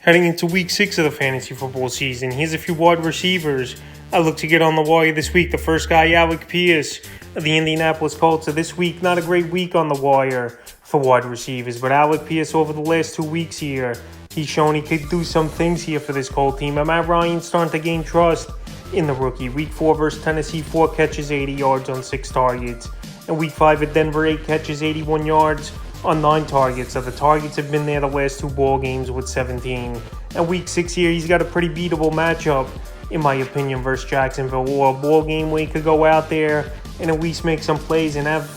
Heading into week 6 of the fantasy football season, here's a few wide receivers I look to get on the wire this week. The first guy, Alec Pierce of the Indianapolis Colts. So this week, not a great week on the wire for wide receivers, but Alec Pierce over the last 2 weeks here, he's shown he could do some things here for this Colt team. And Matt Ryan's starting to gain trust in the rookie. Week 4 versus Tennessee, 4 catches, 80 yards on 6 targets. And week 5 at Denver, 8 catches, 81 yards on 9 targets. So the targets have been there the last 2 ball games with 17. And week 6 here, he's got a pretty beatable matchup, in my opinion, versus Jacksonville. Or a ball game where he could go out there and at least make some plays and have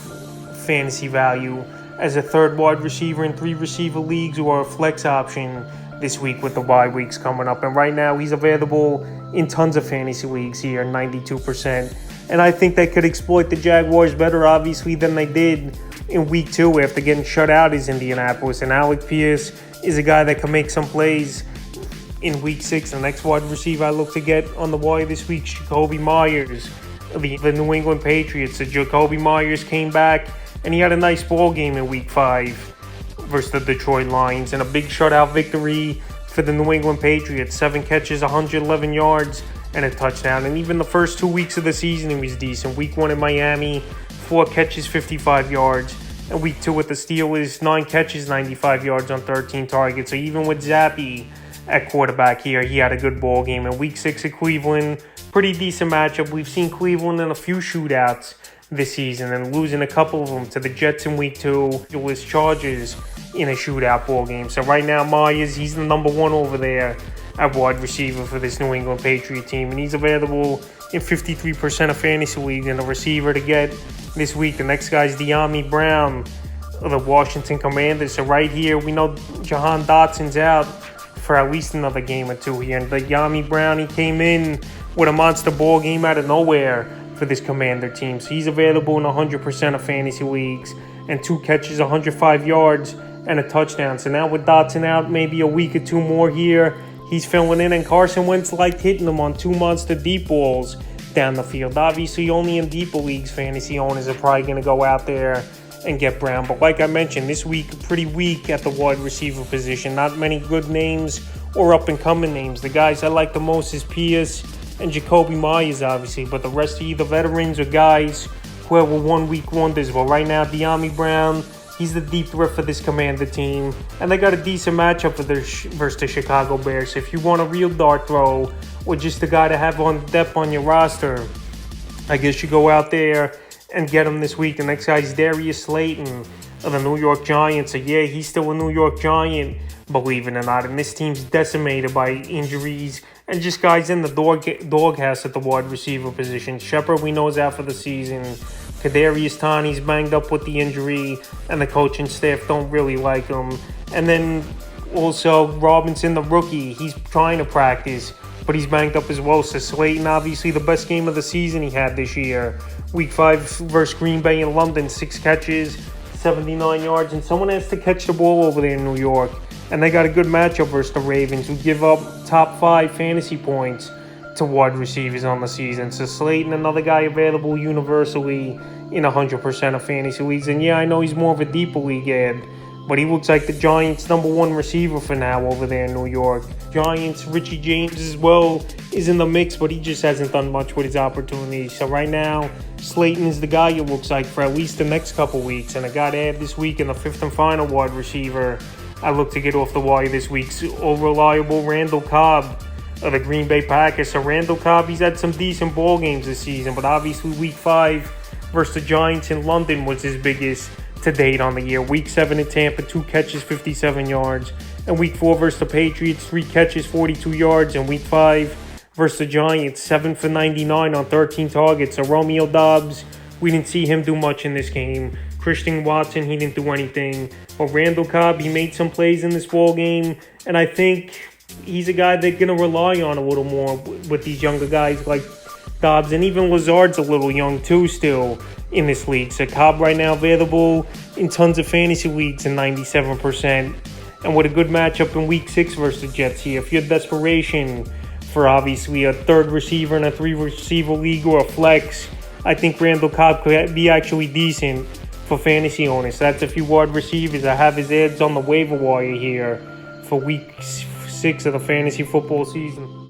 fantasy value as a third wide receiver in 3 receiver leagues or a flex option this week with the bye weeks coming up. And right now, he's available in tons of fantasy leagues here, 92%. And I think they could exploit the Jaguars better, obviously, than they did in week 2 after getting shut out is Indianapolis. And Alec Pierce is a guy that can make some plays in week 6. The next wide receiver I look to get on the wire this week is Jacoby Myers of the New England Patriots. So Jacoby Myers came back and he had a nice ball game in week 5 versus the Detroit Lions and a big shutout victory for the New England Patriots. 7 catches, 111 yards, and a touchdown. And even the first 2 weeks of the season, he was decent. Week 1 in Miami, 4 catches, 55 yards. And week 2 with the Steelers, 9 catches, 95 yards on 13 targets. So even with Zappy at quarterback here, he had a good ball game. And week 6 at Cleveland, pretty decent matchup. We've seen Cleveland in a few shootouts this season and losing a couple of them to the Jets in week 2, the Louis Chargers in a shootout ball game. So right now, Myers, he's the number 1 over there at wide receiver for this New England Patriot team. And he's available in 53% of fantasy leagues. And a receiver to get this week, the next guy's De'Ami Brown of the Washington Commanders. So right here, we know Jahan Dotson's out for at least another game or 2 here. And De'Ami Brown, he came in with a monster ball game out of nowhere for this Commander team. So he's available in 100% of fantasy leagues and 2 catches, 105 yards, and a touchdown. So now with Dotson out, maybe a week or 2 more here, he's filling in, and Carson Wentz liked hitting them on 2 monster deep balls down the field. Obviously, only in deeper leagues, fantasy owners are probably going to go out there and get Brown. But like I mentioned, this week, pretty weak at the wide receiver position. Not many good names or up-and-coming names. The guys I like the most is Pierce and Jacoby Myers, obviously. But the rest are either veterans or guys who have 1-week wonders. Well, right now, De'Ami Brown, he's the deep threat for this Commander team. And they got a decent matchup versus the Chicago Bears. So if you want a real dart throw or just a guy to have on depth on your roster, I guess you go out there and get him this week. The next guy is Darius Slayton of the New York Giants. So yeah, he's still a New York Giant, believe it or not. And this team's decimated by injuries and just guys in the doghouse at the wide receiver position. Shepard, we know, is out for the season. Kadarius Toney's banged up with the injury, and the coaching staff don't really like him. And then also Robinson, the rookie, he's trying to practice, but he's banged up as well. So Slayton, obviously the best game of the season he had this year. Week 5 versus Green Bay in London, 6 catches, 79 yards. And someone has to catch the ball over there in New York. And they got a good matchup versus the Ravens, who give up top 5 fantasy points to wide receivers on the season. So Slayton, another guy available universally in 100% of fantasy leagues. And yeah, I know he's more of a deeper league ad, but he looks like the Giants' number 1 receiver for now over there in New York. Giants, Richie James as well is in the mix, but he just hasn't done much with his opportunities. So right now, Slayton is the guy it looks like for at least the next couple weeks. And I got to add this week in the 5th and final wide receiver I look to get off the wire this week, all reliable Randall Cobb of the Green Bay Packers. So Randall Cobb, he's had some decent ball games this season, but obviously week 5 versus the Giants in London was his biggest to date on the year. Week 7 in Tampa, 2 catches, 57 yards. And week 4 versus the Patriots, 3 catches, 42 yards. And week 5 versus the Giants, 7 for 99 on 13 targets. So Romeo Doubs, we didn't see him do much in this game. Christian Watson, he didn't do anything. But Randall Cobb, he made some plays in this ball game. And I think he's a guy they're going to rely on a little more with these younger guys like Dobbs. And even Lazard's a little young too still in this league. So Cobb right now available in tons of fantasy leagues in 97%. And with a good matchup in week 6 versus the Jets here. If you have desperation for obviously a third receiver in a 3 receiver league or a flex, I think Randall Cobb could be actually decent for fantasy owners. So that's a few wide receivers. I have his ads on the waiver wire here for week 6 6 of the fantasy football season.